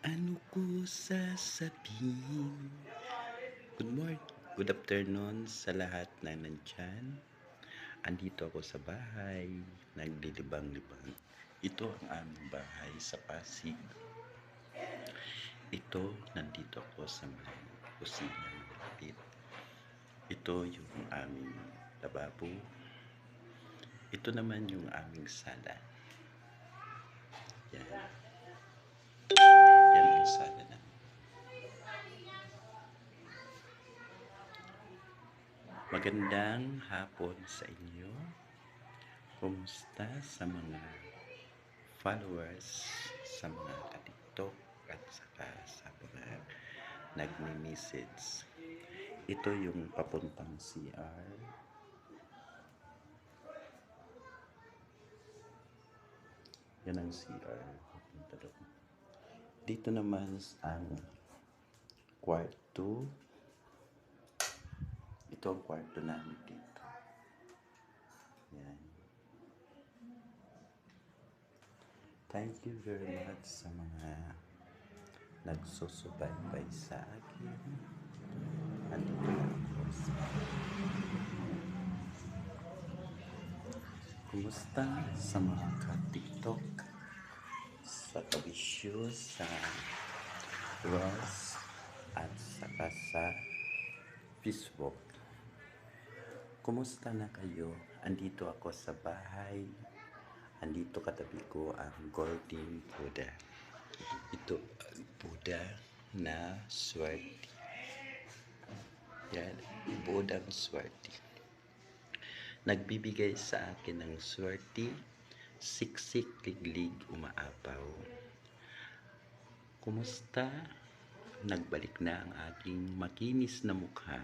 Ano ko sasabihin? Good morning, good afternoon sa lahat na nandyan. Andito ako sa bahay, naglilibang-libang. Ito ang aming bahay sa Pasig. Ito, nandito ako sa may kusina malapit. Ito yung aming lababo. Ito naman yung aming sala. Yan. Yan ang sala namin. Magandang hapon sa inyo. Kumusta sa mga followers, sa mga ka-TikTok at saka sa mga nagme-message. Ito yung papuntang CR. Yan ang CR. Papunta doon. Dito naman ang kwarto. Ito ang kwarto namin dito. Yan. Thank you very much sa mga nagsusubaybay sa akin. Andito na ako sa... Kumusta sa mga ka-TikTok, sa kabisyo, sa Ross, at saka sa Facebook? Kumusta na kayo? Andito ako sa bahay. Andito katabi ko ang Golden Buddha. Ito ang Buddha na swerte. Yan, Buddha ng swerte. Nagbibigay sa akin ng swerte, siksik, liglig, umaapaw. Kumusta? Nagbalik na ang aking makinis na mukha.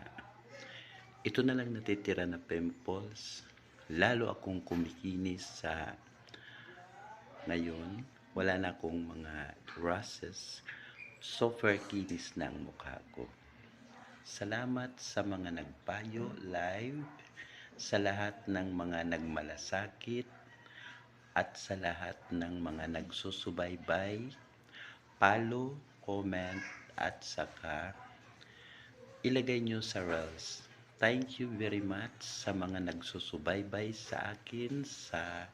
Ito na lang natitira na pimples. Lalo akong kumikinis sa ngayon. Wala na akong mga rashes. Super kinis na ang mukha ko. Salamat sa mga nagpayo live, sa lahat ng mga nagmalasakit, at sa lahat ng mga nagsusubaybay, follow, comment, at saka ilagay nyo sa reels. Thank you very much sa mga nagsusubaybay sa akin sa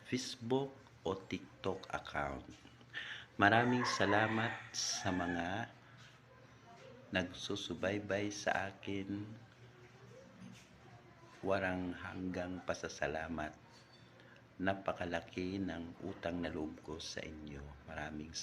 Facebook o TikTok account. Maraming salamat sa mga nagsusubaybay sa akin. Warang hanggang pasasalamat. Napakalaki ng utang na loob ko sa inyo. Maraming salamat.